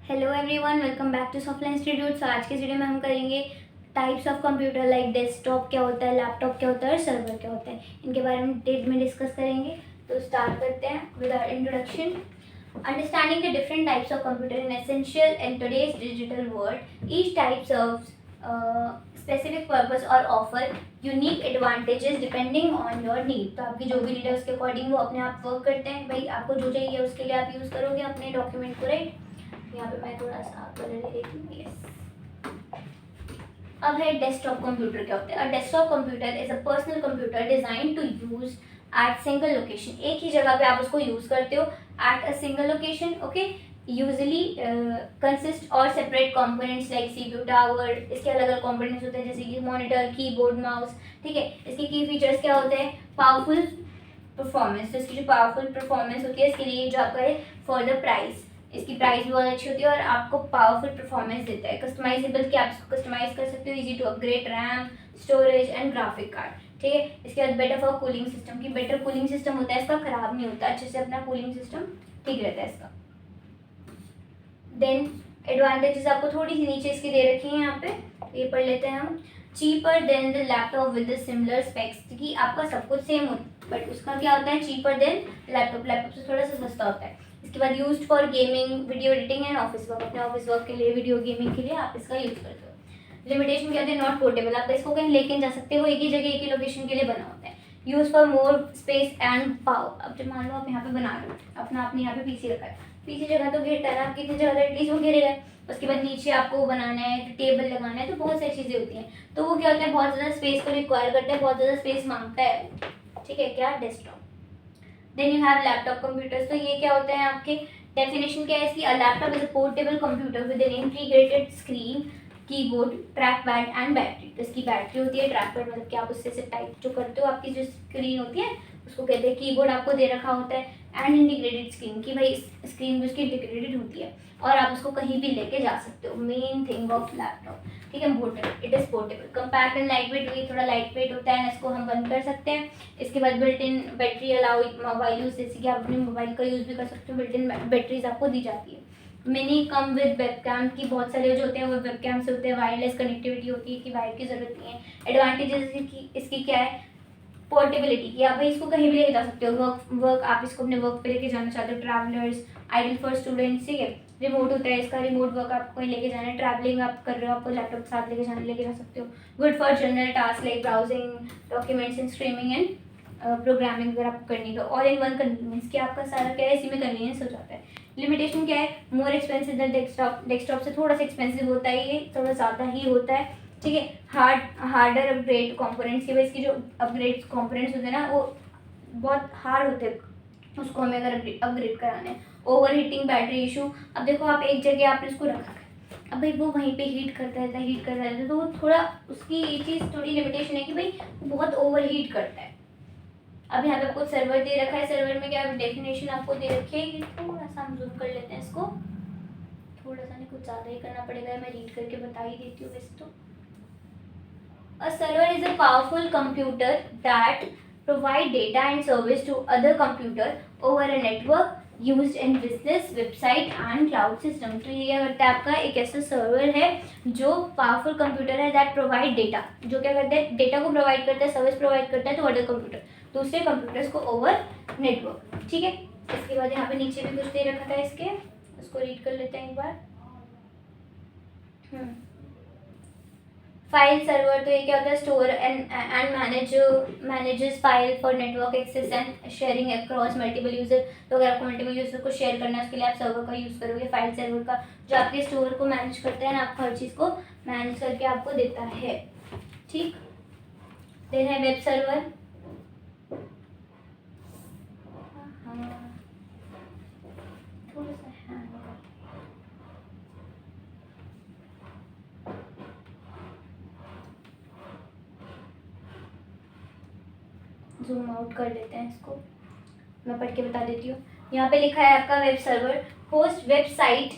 Hello everyone, welcome back to software institute. So आज के video में हम करेंगे types of computer, like desktop क्या होता है, लैपटॉप क्या होता है और सर्वर क्या होता है। इनके बारे में डिटेल में डिस्कस करेंगे। तो स्टार्ट करते हैं with our introduction. Understanding the different types of computer in essential in today's digital world. Each type serves specific purpose और offer unique advantages depending on your need. तो आपकी जो भी नीड है उसके अकॉर्डिंग वो अपने आप वर्क करते हैं। भाई आपको जो चाहिए उसके लिए आप यूज़ करोगे अपने डॉक्यूमेंट को, राइट। यहाँ पे मैं थोड़ा सा कलर ले लेती हूँ। यस, अब है डेस्कटॉप कंप्यूटर क्या होता है। A desktop computer is a personal computer design to use at single location. एक ही जगह पे आप उसको यूज करते हो at a single location. Okay, usually consist और separate components like CPU, tower. इसके अलग अलग कंपोनेंट्स होते हैं जैसे कि मॉनिटर, कीबोर्ड, माउस। ठीक है, इसके की फीचर्स क्या होते हैं? Powerful performance. तो इसकी जो पावरफुल परफॉर्मेंस होती है इसके लिए जो आपका है फॉर द प्राइस, इसकी प्राइस भी बहुत अच्छी होती है और आपको पावरफुल परफॉर्मेंस देता है। कस्टमाइजेबल कि आप इसको कस्टमाइज कर सकते हो, easy to upgrade RAM, storage and graphic card. ठीक है, इसके बाद बेटर फॉर कूलिंग सिस्टम की बेटर कूलिंग सिस्टम होता है इसका, खराब नहीं होता, अच्छे से अपना कूलिंग सिस्टम ठीक रहता है इसका। देन एडवांटेजेस आपको थोड़ी सी नीचे इसकी दे रखी है यहाँ पे, ये पढ़ लेते हैं हम। Cheaper than the laptop with similar specs, क्योंकि आपका सब कुछ सेम होता है बट उसका क्या होता है? चीपर देन लैपटॉप, लैपटॉप से थोड़ा सा सस्ता होता है। इसके बाद used for gaming, video editing and office work. अपने ऑफिस वर्क के लिए, वीडियो गेमिंग के लिए आप इसका यूज करते हो। लिमिटेशन क्या होती है? नॉट पोर्टेबल, आप इसको कहीं लेके जा सकते हो, एक ही जगह एक ही लोकेशन के लिए बना होता है। Use for more space and power. अब जब मान लो आप यहाँ पे बना रहे हो अपना, आपने यहाँ पे पीसी रखा है, पीछे जगह तो घेरता है ना, आप कितनी जगह एटलीस्ट वो घेरेगा। उसके बाद नीचे आपको बनाना है, टेबल लगाना है, तो बहुत सारी चीज़ें होती हैं। तो वो क्या होता है? बहुत ज़्यादा स्पेस को रिक्वायर करता है, बहुत ज़्यादा स्पेस मांगता है। ठीक है, क्या? Desktop. Then you have laptop computers. तो ये क्या होते हैं आपके? डेफिनेशन क्या है इसकी? A laptop is a portable computer with an integrated screen, keyboard, track pad and battery. तो इसकी बैटरी होती है, ट्रैक पैड मतलब कि आप उससे टाइप जो करते हो, आपकी जो स्क्रीन होती है उसको कहते हैं कीबोर्ड, आपको दे रखा होता है। एंड इंटीग्रेटेड स्क्रीन की भाई स्क्रीन भी उसकी इंटीग्रेटेड होती है और आप उसको कहीं भी लेके जा सकते हो। Main thing of laptop. ठीक है, portable, it is portable, compact and light weight. ये थोड़ा लाइट वेट होता है, इसको हम बंद कर सकते हैं। इसके बाद built in battery allow mobile use, जैसे कि आप अपने मोबाइल का यूज भी कर सकते हो, बिल्ट इन बैटरीज आपको दी जाती है। मिनी कम विद वेबकैम की, बहुत सारे जो होते हैं वो वेबकैम से होते हैं। वायरलेस कनेक्टिविटी होती है कि वायर की जरूरत नहीं है। एडवांटेजेस इसकी क्या है? पोर्टेबिलिटी की, आप भाई इसको कहीं भी लेके जा सकते हो। वर्क आप इसको अपने वर्क पे लेके जाना चाहते हो, ट्रैवलर्स, आइडल फॉर स्टूडेंट्स। ठीक है, रिमोट होता है इसका, रिमोट वर्क आपको कहीं लेके जाना है, ट्रैवलिंग आप कर रहे हो, आपको लैपटॉप साथ लेके जा सकते हो। Good for general task like browsing, documents and streaming and programming अगर आपको करनी तो। ऑल इन वन कन्वीनियंस कि आपका सारा क्या है इसी में कन्वीनियंस हो जाता है। लिमिटेशन क्या है? More expensive than desktop, desktop से थोड़ा सा एक्सपेंसिव होता है, ये थोड़ा ज़्यादा ही होता है। ठीक है, हार्डर अपग्रेड कंपोनेंट्स की वजह, इसकी जो अपग्रेड कंपोनेंट्स होते हैं ना वो बहुत हार्ड होते हैं, उसको हमें अगर अपग्रेड कराना है। Over heating, battery issue. अब देखो आप एक जगह आपने उसको रखा है, अब भाई वो वहीं पे हीट करता रहता है, तो वो थोड़ा उसकी ये चीज़ थोड़ी लिमिटेशन है कि भाई बहुत ओवर हीट करता है। अब यहाँ पे आपको सर्वर दे रखा है, सर्वर में क्या डेफिनेशन आपको दे रखी है, थोड़ा सा हम जूम कर लेते हैं इसको, थोड़ा सा नहीं कुछ ज़्यादा ही करना पड़ेगा, मैं रीड करके बता ही देती हूँ वैसे तो। A server is a powerful computer that provide data and service to other computer over a network used in business, website and cloud system। तो ये क्या करता है? आपका एक ऐसा सर्वर है जो पावरफुल कंप्यूटर है दैट प्रोवाइड डेटा, जो क्या करता है? डेटा को प्रोवाइड करता है, सर्विस प्रोवाइड करता है टू अदर कंप्यूटर, दूसरे कंप्यूटर्स को ओवर नेटवर्क। ठीक है, इसके बाद यहाँ पे नीचे भी कुछ दे रखा था इसके, उसको रीड कर लेते हैं एक बार। फाइल सर्वर, तो ये क्या होता है? Store and manages file for network access and sharing across multiple user. तो अगर आपको मल्टीपल यूजर को शेयर करना है उसके लिए आप सर्वर का यूज़ करोगे। फाइल सर्वर का जो आपके स्टोर को मैनेज करता है ना, आपको हर चीज़ को मैनेज करके आपको देता है। ठीक, देन है वेब सर्वर। थोड़ा सा जूम आउट कर लेते हैं इसको, मैं पढ़ के बता देती हूँ। यहाँ पे लिखा है आपका web server, host website,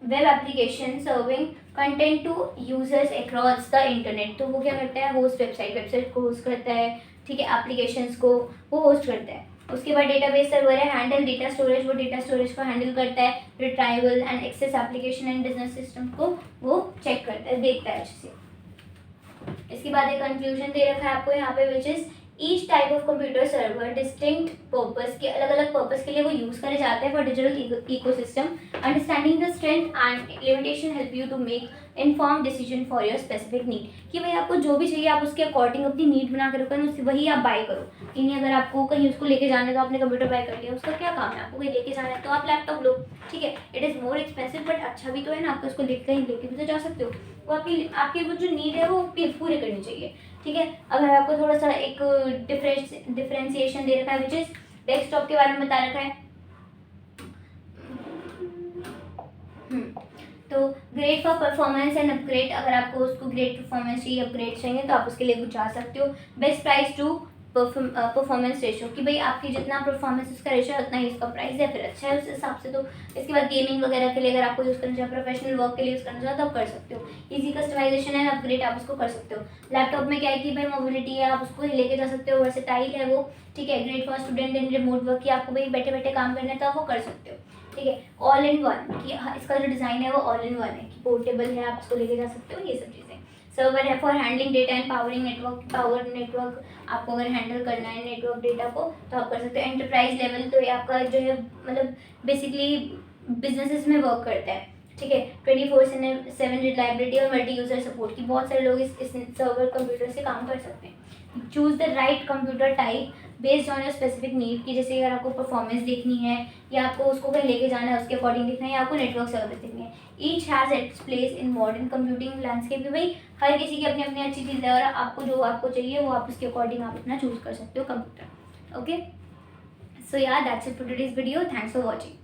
web application serving content to users across the internet. तो वो क्या करता है? होस्ट वेबसाइट, वेबसाइट को होस्ट करता है। ठीक है, एप्लीकेशंस को वो होस्ट करता है। उसके बाद डेटाबेस सर्वर है, हैंडल डेटा स्टोरेज, वो डेटा स्टोरेज को हैंडल करता है, retrieval and access application and business system को वो चेक करता है, देखता है अच्छे से। इसके बाद एक कंक्लूजन दे रखा है आपको यहाँ पे, which is each type of computer server distinct purpose के, अलग अलग पर्पस के लिए वो यूज़ करे जाते हैं for digital ecosystem. Understanding the strength and limitation help you to make inform decision for your specific need, कि भाई आपको जो भी चाहिए आप उसके अकॉर्डिंग अपनी नीड बना कर रखो, उससे वही आप बाय करो। इन्हीं अगर आपको कहीं उसको लेके जाना है तो आपने कंप्यूटर बाय कर लिया, उसका क्या काम है, आपको कहीं लेके जाना है तो आप लैपटॉप लो, ठीक है। It is more expensive but अच्छा भी तो है ना, आपको उसको कहीं लेके भी तो जा सकते हो, वो आपकी वो जो नीड है वो पूरी करनी चाहिए, ठीक है। अगर आपको थोड़ा सा एक डिफरेंशिएशन दे रखा है, विच इज डेस्कटॉप के बारे में बता रखा है। तो great for performance and upgrade, अगर आपको उसको ग्रेट परफॉर्मेंस चाहिए, अपग्रेड चाहिए तो आप उसके लिए कुछ जा सकते हो। Best price to performance ratio, कि भाई आपकी जितना परफॉर्मेंस उसका रेशो उतना ही इसका प्राइस है, फिर अच्छा है उस हिसाब से। तो इसके बाद गेमिंग वगैरह के लिए अगर आपको यूज़ करना चाहिए, प्रोफेशनल वर्क के लिए यूज़ करना चाहिए तो आप कर सकते हो। इजी कस्टमाइजेशन एंड अपग्रेड, आप उसको कर सकते हो। लैपटॉप में क्या है कि भाई मोबिलिटी है, आप उसको लेके जा सकते हो, वर्सेटाइल है वो, ठीक है। Great for student and remote work, की आपको भाई बैठे बैठे काम करना है तो आप वो कर सकते हो, ठीक है। ऑल इन वन, कि इसका जो डिज़ाइन है वो ऑल इन वन है, कि पोर्टेबल है, आप उसको लेके जा सकते हो, ये सब चीज़ें। सर्वर है for handling data and powering network, power network आपको अगर हैंडल करना है नेटवर्क डेटा को तो आप कर सकते हो। एंटरप्राइज लेवल, तो ये आपका जो है मतलब बेसिकली बिजनेसेस में वर्क करता है, ठीक है। 24/7 रिलायबिलिटी और मल्टी यूज़र सपोर्ट, की बहुत सारे लोग इस सर्वर कंप्यूटर से काम कर सकते हैं। Choose the right computer type based on your specific need, की जैसे अगर आपको परफॉर्मेंस देखनी है या आपको उसको कहीं लेके जाना है उसके अकॉर्डिंग देखना है, या आपको नेटवर्क सर्विस देखनी है। Each has its place in modern computing landscape, भाई हर किसी की अपनी अपनी अच्छी चीज़ है, और आपको जो आपको चाहिए वो आप उसके अकॉर्डिंग आप अपना चूज़ कर सकते हो कंप्यूटर, ओके। सो यार that's it for today's video, thanks for watching.